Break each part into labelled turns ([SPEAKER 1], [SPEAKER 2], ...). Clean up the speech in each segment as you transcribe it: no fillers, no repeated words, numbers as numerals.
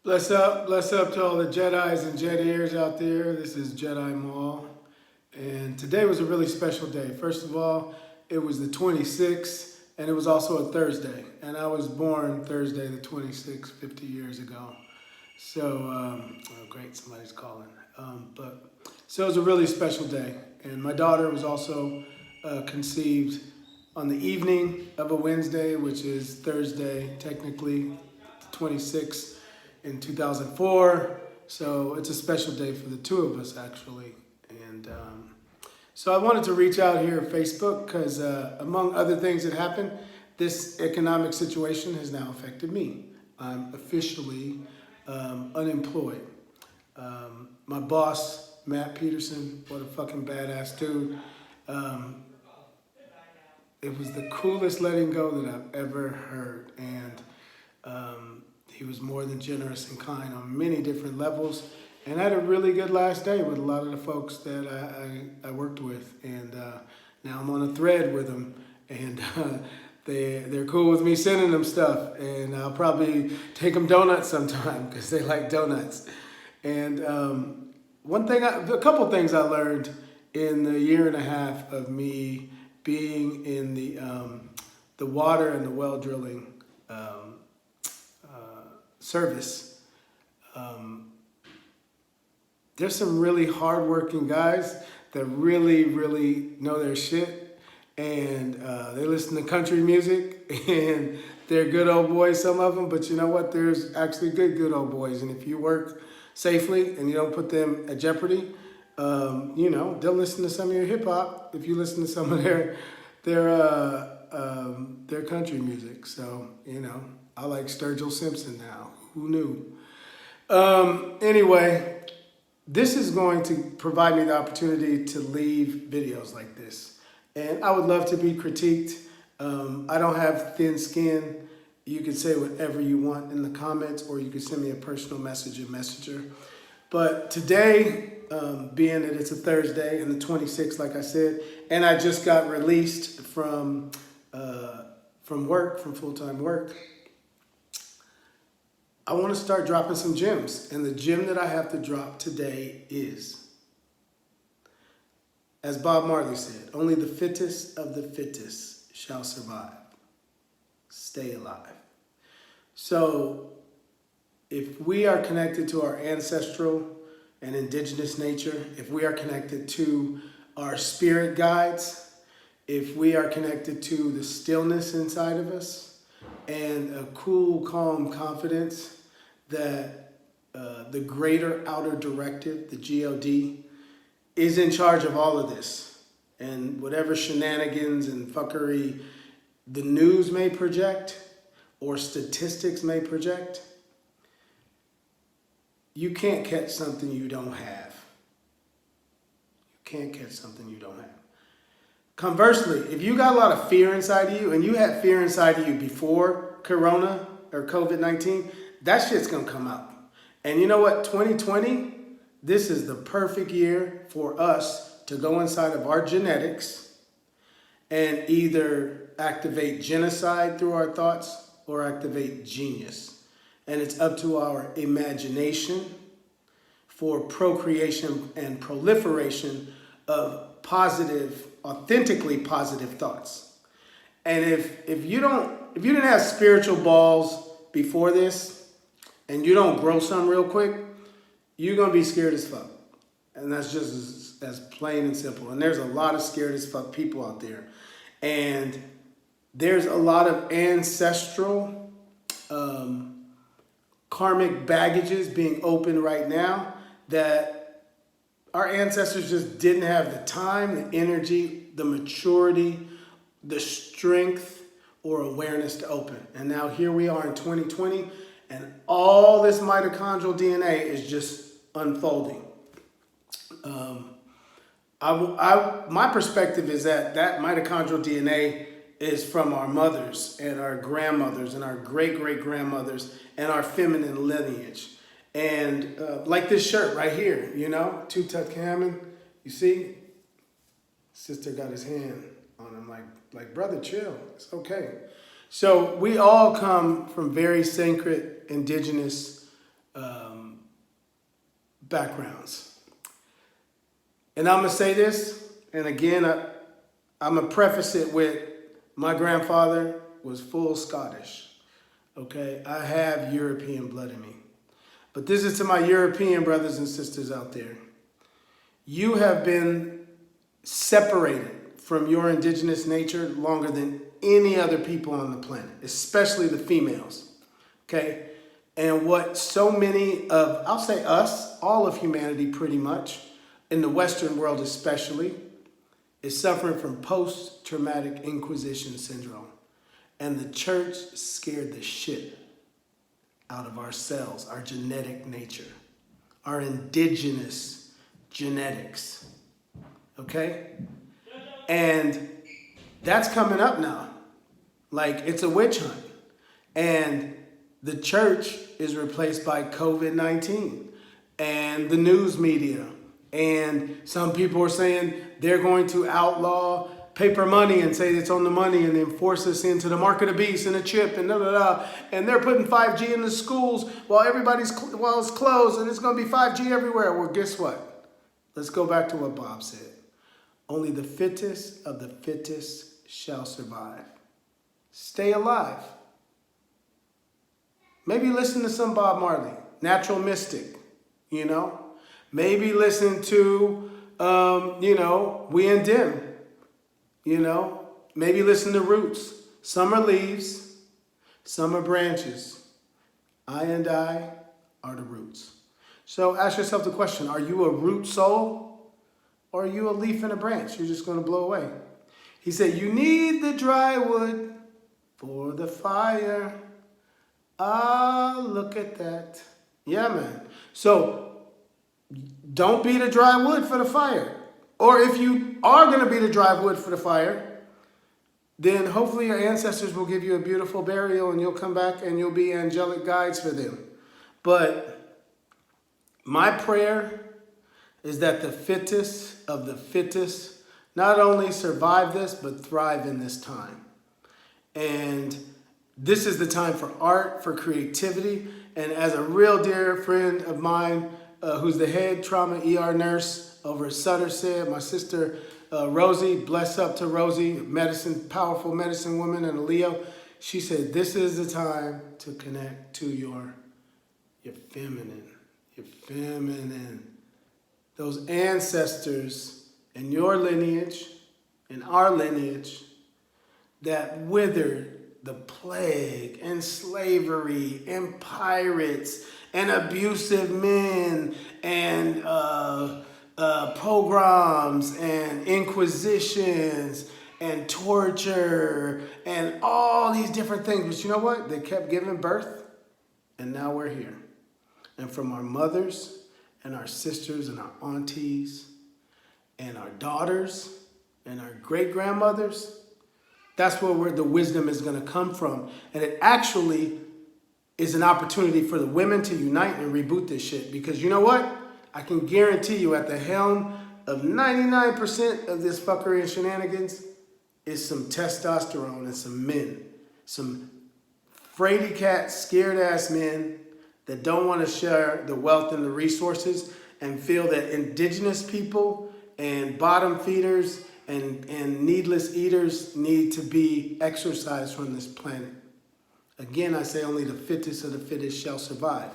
[SPEAKER 1] Bless up to all the Jedis and Jediers out there. This is Jedi Maul. And today was a really special day. First of all, it was the 26th, and it was also a Thursday. And I was born Thursday the 26th, 50 years ago. So, oh great, somebody's calling. So it was a really special day. And my daughter was also conceived on the evening of a Wednesday, which is Thursday, technically, the 26th. In 2004, so it's a special day for the two of us actually. And so I wanted to reach out here on Facebook because among other things that happened, this economic situation has now affected me. I'm officially unemployed. My boss, Matt Peterson, what a fucking badass dude. It was the coolest letting go that I've ever heard. And he was more than generous and kind on many different levels. And I had a really good last day with a lot of the folks that I worked with. And now I'm on a thread with them. And they're cool with me sending them stuff. And I'll probably take them donuts sometime because they like donuts. And a couple things I learned in the year and a half of me being in the water and the well drilling service. There's some really hardworking guys that really, really know their shit, and they listen to country music, and they're good old boys, some of them, but you know what? There's actually good old boys, and if you work safely and you don't put them at jeopardy, they'll listen to some of your hip hop if you listen to some of their country music. So, I like Sturgill Simpson now. Who knew? Anyway, this is going to provide me the opportunity to leave videos like this. And I would love to be critiqued. I don't have thin skin. You can say whatever you want in the comments, or you can send me a personal message in Messenger. But today, being that it's a Thursday and the 26th, like I said, and I just got released from work, from full-time work, I want to start dropping some gems. And the gem that I have to drop today is, as Bob Marley said, only the fittest of the fittest shall survive. Stay alive. So if we are connected to our ancestral and indigenous nature, if we are connected to our spirit guides, if we are connected to the stillness inside of us and a cool, calm confidence that the greater outer directive, the GOD, is in charge of all of this. And whatever shenanigans and fuckery the news may project or statistics may project, you can't catch something you don't have. You can't catch something you don't have. Conversely, if you got a lot of fear inside of you, and you had fear inside of you before Corona or COVID-19, that shit's gonna come out. And you know what? 2020, this is the perfect year for us to go inside of our genetics and either activate genocide through our thoughts or activate genius. And it's up to our imagination for procreation and proliferation of positive, authentically positive thoughts. And if you didn't have spiritual balls before this, and you don't grow some real quick, you're gonna be scared as fuck. And that's just as plain and simple. And there's a lot of scared as fuck people out there. And there's a lot of ancestral karmic baggages being opened right now that our ancestors just didn't have the time, the energy, the maturity, the strength, or awareness to open. And now here we are in 2020, and all this mitochondrial DNA is just unfolding. My perspective is that mitochondrial DNA is from our mothers and our grandmothers and our great-great-grandmothers and our feminine lineage. And like this shirt right here, Two Tuck Hammond, you see? Sister got his hand on him like, brother, chill, it's okay. So we all come from very sacred indigenous backgrounds. And I'm going to say this, and again, I'm going to preface it with my grandfather was full Scottish. Okay, I have European blood in me. But this is to my European brothers and sisters out there. You have been separated from your indigenous nature longer than any other people on the planet, especially the females. Okay? And what so many of, I'll say us, all of humanity pretty much, in the Western world especially, is suffering from post-traumatic inquisition syndrome. And the church scared the shit out of ourselves, our genetic nature, our indigenous genetics. Okay? And that's coming up now. Like, it's a witch hunt. And the church is replaced by COVID-19 and the news media. And some people are saying they're going to outlaw paper money and say it's on the money and then force us into the market of beast and a chip and and they're putting 5G in the schools while it's closed and it's going to be 5G everywhere. Well, guess what? Let's go back to what Bob said. Only the fittest of the fittest shall survive. Stay alive. Maybe listen to some Bob Marley, natural mystic, you know. Maybe listen to, We and Dim. You know, maybe listen to Roots. Some are leaves, some are branches. I and I are the roots. So ask yourself the question, are you a root soul or are you a leaf and a branch? You're just going to blow away. He said, you need the dry wood for the fire. Ah, look at that. Yeah, man. So don't be the dry wood for the fire. Or if you are going to be the dry wood for the fire, then hopefully your ancestors will give you a beautiful burial and you'll come back and you'll be angelic guides for them. But my prayer is that the fittest of the fittest not only survive this, but thrive in this time. And this is the time for art, for creativity. And as a real dear friend of mine, who's the head trauma ER nurse over at Sutter said, my sister Rosie, bless up to Rosie, powerful medicine woman and a Leo. She said, this is the time to connect to your feminine, those ancestors in your lineage, in our lineage, that withered the plague and slavery and pirates and abusive men and pogroms and inquisitions and torture and all these different things. But you know what? They kept giving birth, and now we're here. And from our mothers and our sisters and our aunties and our daughters and our great-grandmothers, that's where the wisdom is going to come from. And it actually is an opportunity for the women to unite and reboot this shit. Because you know what? I can guarantee you at the helm of 99% of this fuckery and shenanigans is some testosterone and some men. Some fraidy cat, scared ass men that don't want to share the wealth and the resources and feel that indigenous people and bottom feeders and needless eaters need to be exorcised from this planet. Again, I say only the fittest of the fittest shall survive.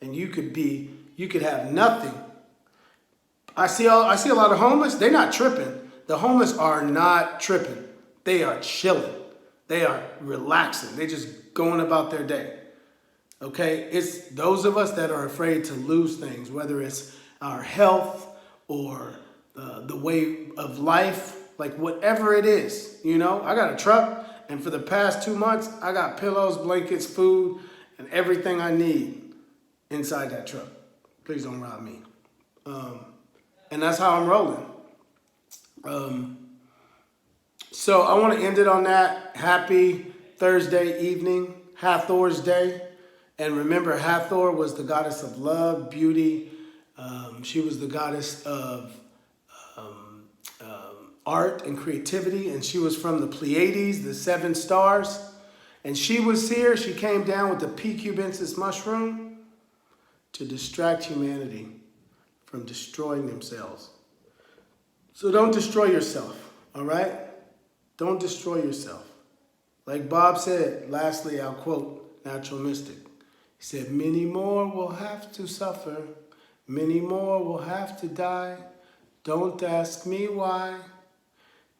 [SPEAKER 1] And you could have nothing. I see a lot of homeless. They're not tripping. The homeless are not tripping. They are chilling. They are relaxing. They're just going about their day. Okay? It's those of us that are afraid to lose things, whether it's our health or the way of life, like whatever it is. You know, I got a truck, and for the past 2 months, I got pillows, blankets, food, and everything I need inside that truck. Please don't rob me. And that's how I'm rolling. So I want to end it on that. Happy Thursday evening, Hathor's Day. And remember, Hathor was the goddess of love, beauty. She was the goddess of art and creativity. And she was from the Pleiades, the 7 stars. And she was here. She came down with the P. cubensis mushroom. to distract humanity from destroying themselves. So don't destroy yourself, all right? Don't destroy yourself. Like Bob said, lastly, I'll quote Natural Mystic. He said, many more will have to suffer. Many more will have to die. Don't ask me why.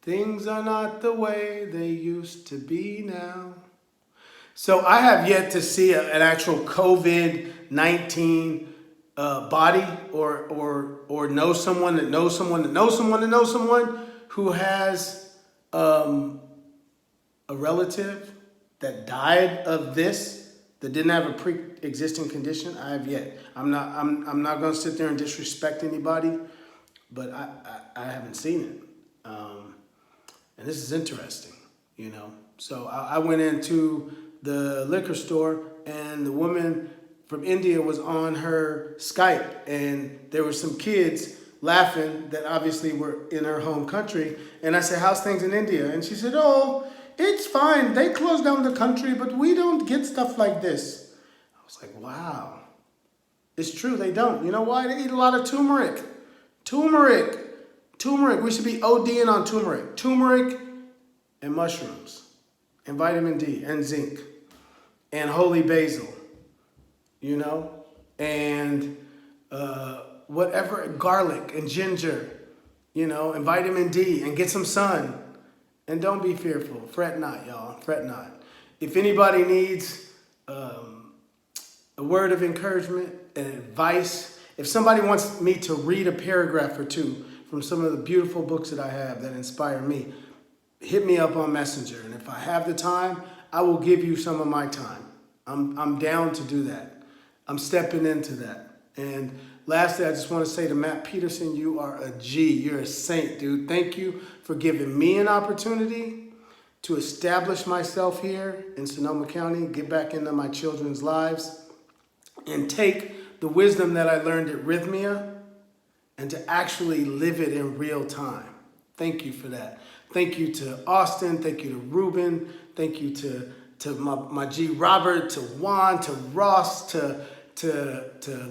[SPEAKER 1] Things are not the way they used to be now. So I have yet to see an actual COVID-19 body or know someone that knows someone that knows someone that knows someone who has a relative that died of this, that didn't have a pre-existing condition. I have yet. I'm not going to sit there and disrespect anybody, but I haven't seen it. And this is interesting, you know. So I went into the liquor store, and the woman from India was on her Skype, and there were some kids laughing that obviously were in her home country. And I said, how's things in India? And she said, oh, it's fine. They closed down the country, but we don't get stuff like this. I was like, wow. It's true, they don't. You know why? They eat a lot of turmeric. Turmeric. We should be ODing on turmeric. Turmeric and mushrooms and vitamin D and zinc and holy basil, you know, and whatever, garlic and ginger, you know, and vitamin D, and get some sun. And don't be fearful. Fret not, y'all. Fret not. If anybody needs a word of encouragement and advice, if somebody wants me to read a paragraph or two from some of the beautiful books that I have that inspire me, hit me up on Messenger. And if I have the time, I will give you some of my time. I'm down to do that. I'm stepping into that. And lastly, I just want to say to Matt Peterson, you are a G. You're a saint, dude. Thank you for giving me an opportunity to establish myself here in Sonoma County, get back into my children's lives, and take the wisdom that I learned at Rhythmia and to actually live it in real time. Thank you for that. Thank you to Austin. Thank you to Ruben. Thank you to my G Robert, to Juan, to Ross, to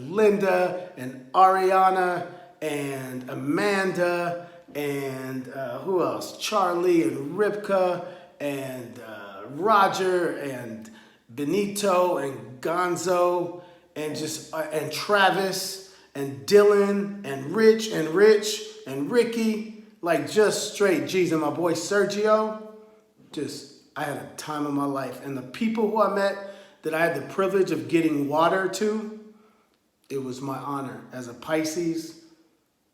[SPEAKER 1] Linda and Ariana and Amanda and who else? Charlie and Ripka and Roger and Benito and Gonzo and and Travis and Dylan and Rich and Ricky, like just straight G's. And my boy Sergio, I had a time of my life. And the people who I met that I had the privilege of getting water to, it was my honor. As a Pisces,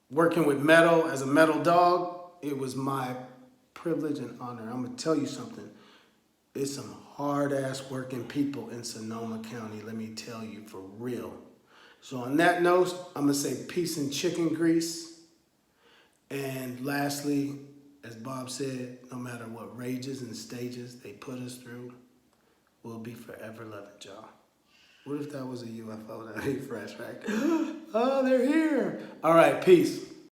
[SPEAKER 1] working with metal, as a metal dog, it was my privilege and honor. I'm going to tell you something. It's some hard-ass working people in Sonoma County, let me tell you, for real. So on that note, I'm going to say peace and chicken grease. And lastly, as Bob said, no matter what rages and stages they put us through, we'll be forever loving y'all. What if that was a UFO? That'd be fresh, right? Oh, they're here. All right, peace.